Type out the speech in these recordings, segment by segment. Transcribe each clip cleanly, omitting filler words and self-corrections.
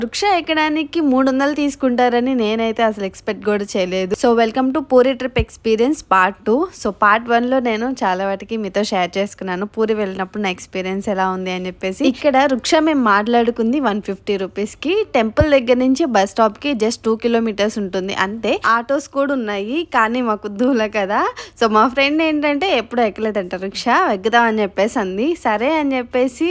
Rickshaw ఎక్కడానికి 300 తీసుకుంటారని నేనైతే అసలు ఎక్స్పెక్ట్ కూడా చేయలేదు. So welcome to Puri trip experience part 2. So part 1లో నేను చాలా వాటికి మీతో షేర్ చేసుకున్నాను. పూరి వెళ్ళినప్పుడు నా ఎక్స్పీరియన్స్ ఎలా ఉంది అని చెప్పేసి. ఇక్కడ రిక్షా మేము మాట్లాడుకుంది 150 రూపీస్కి. టెంపుల్ దగ్గర నుంచి బస్ స్టాప్కి జస్ట్ 2 కిలోమీటర్స్ ఉంటుంది అంతే. ఆటోస్ కూడా ఉన్నాయి కానీ మాకు దూల కదా. సో మా ఫ్రెండ్ ఏంటంటే ఎప్పుడు ఎక్కలేదంట రిక్షా, ఎక్కుదాం అని చెప్పేసి అంది. సరే అని చెప్పేసి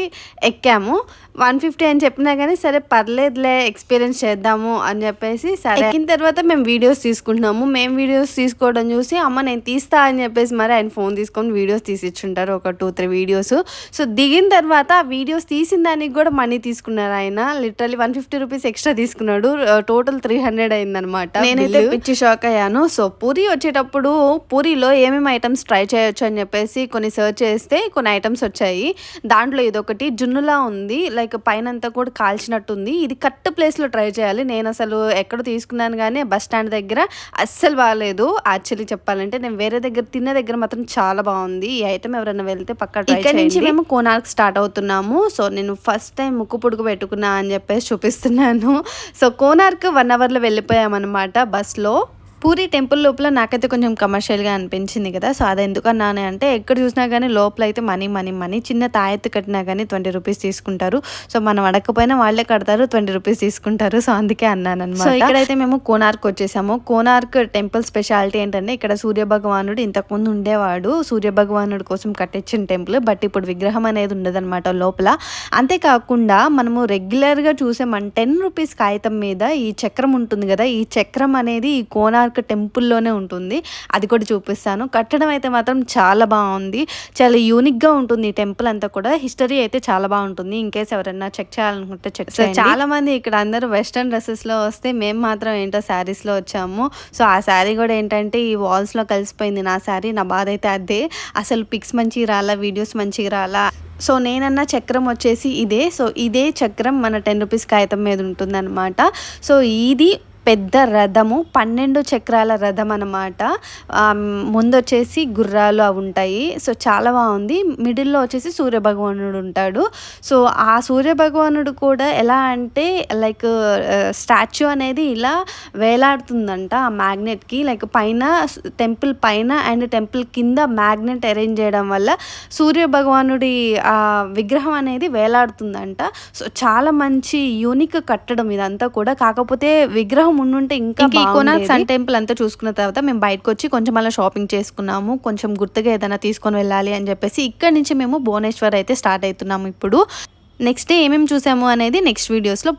ఎక్కాము. 150 అని చెప్పినా కానీ సరే పర్లేదులే ఎక్స్పీరియన్స్ చేద్దాము అని చెప్పేసి సరే ఎక్కిన తర్వాత మేము వీడియోస్ తీసుకుంటున్నాము. మేము వీడియోస్ తీసుకోవడం చూసి అమ్మ నేను తీస్తా అని చెప్పేసి మరి ఆయన ఫోన్ తీసుకొని వీడియోస్ తీసిచ్చుంటారు, ఒక 2-3 వీడియోస్. సో దిగిన తర్వాత వీడియోస్ తీసిన దానికి కూడా మనీ తీసుకున్నారు ఆయన. లిటరలీ 150 రూపీస్ ఎక్స్ట్రా తీసుకున్నాడు. టోటల్ 300 అయిందనమాట. నేనైతే పిచ్చి షాక్ అయ్యాను. సో పూరి వచ్చేటప్పుడు పూరిలో ఏమేమి ఐటమ్స్ ట్రై చేయొచ్చు అని చెప్పేసి కొన్ని సర్చ్ చేస్తే కొన్ని ఐటమ్స్ వచ్చాయి. దాంట్లో ఇదొకటి జున్నులా ఉంది, లైక్ పైన అంతా కూడా కాల్చినట్టుంది. ఇది కరెక్ట్ ప్లేస్లో ట్రై చేయాలి. నేను అసలు ఎక్కడ తీసుకున్నాను కానీ బస్ స్టాండ్ దగ్గర అస్సలు బాగాలేదు. యాక్చువల్లీ చెప్పాలంటే నేను వేరే దగ్గర తిన్న దగ్గర మాత్రం చాలా బాగుంది. ఈ ఐటమ్ ఎవరైనా వెళ్తే పక్కా ట్రై చేయండి. ఇక్కడ నుంచి మేము కోనార్క్ స్టార్ట్ అవుతున్నాము. సో నేను ఫస్ట్ టైం ముక్కు పుడుకు పెట్టుకున్నా అని చెప్పేసి చూపిస్తున్నాను. సో కోనార్క్ 1 అవర్లో వెళ్ళిపోయామన్నమాట బస్లో. పూరి టెంపుల్ లోపల నాకైతే కొంచెం కమర్షియల్గా అనిపించింది కదా. సో అది ఎందుకన్నానే అంటే ఎక్కడ చూసినా కానీ లోపల అయితే మనీ మనీ మనీ. చిన్న తాయెత్తు కట్టినా కానీ 20 రూపీస్ తీసుకుంటారు. సో మనం అడగకపోయినా వాళ్ళే కడతారు, 20 రూపీస్ తీసుకుంటారు. సో అందుకే అన్నాను అనమాట. సో ఇక్కడైతే మేము కోనార్క్ వచ్చేసాము. కోనార్క్ టెంపుల్ స్పెషాలిటీ ఏంటంటే ఇక్కడ సూర్య భగవానుడు ఇంతకుముందు ఉండేవాడు. సూర్య భగవానుడు కోసం కట్టించిన టెంపుల్. బట్ ఇప్పుడు విగ్రహం అనేది ఉండదన్నమాట లోపల. అంతేకాకుండా మనము రెగ్యులర్గా చూసే మన 10 రూపీస్ కాగితం మీద ఈ చక్రం ఉంటుంది కదా, ఈ చక్రం అనేది ఈ కోనార్క్ టెంపుల్లోనే ఉంటుంది. అది కూడా చూపిస్తాను. కట్టడం అయితే మాత్రం చాలా బాగుంది, చాలా యూనిక్గా ఉంటుంది ఈ టెంపుల్ అంతా కూడా. హిస్టరీ అయితే చాలా బాగుంటుంది. ఇన్కేస్ ఎవరైనా చెక్ చేయాలనుకుంటే చెక్ చేయండి. చాలా మంది ఇక్కడ అందరూ వెస్ట్రన్ డ్రెస్సెస్లో వస్తే మేము మాత్రం ఏంటో శారీస్లో వచ్చాము. సో ఆ శారీ కూడా ఏంటంటే ఈ వాల్స్లో కలిసిపోయింది నా శారీ. నా బాధ అయితే అదే. అసలు పిక్స్ మంచిగా రాలా, వీడియోస్ మంచిగా రాలా. సో నేనన్న చక్రం వచ్చేసి ఇదే. సో ఇదే చక్రం మన 10 రూపీస్ కాగితం మీద ఉంటుందన్నమాట. సో ఇది పెద్ద రథము, 12 చక్రాల రథం అన్నమాట. ముందు వచ్చేసి గుర్రాలు అవి ఉంటాయి. సో చాలా బాగుంది. మిడిల్లో వచ్చేసి సూర్యభగవానుడు ఉంటాడు. సో ఆ సూర్యభగవానుడు కూడా ఎలా అంటే లైక్ స్టాచ్యూ అనేది ఇలా వేలాడుతుందంట ఆ మ్యాగ్నెట్కి. లైక్ పైన టెంపుల్ పైన అండ్ టెంపుల్ కింద మ్యాగ్నెట్ అరేంజ్ చేయడం వల్ల సూర్యభగవానుడి ఆ విగ్రహం అనేది వేలాడుతుందంట. సో చాలా మంచి యూనిక్ కట్టడం ఇదంతా కూడా. కాకపోతే విగ్రహం ఉండుంటే ఇంకా కోనార్క్ సన్ టెంపుల్ అంతా చూసుకున్న తర్వాత మేము బయటకు వచ్చి కొంచెం అలా షాపింగ్ చేసుకున్నాము. కొంచెం గుర్తుగా ఏదైనా తీసుకొని వెళ్ళాలి అని చెప్పేసి ఇక్కడ నుంచి మేము భువనేశ్వర్ అయితే స్టార్ట్ అవుతున్నాము. ఇప్పుడు నెక్స్ట్ డే ఏమేమి చూసాము అనేది నెక్స్ట్ వీడియోస్లో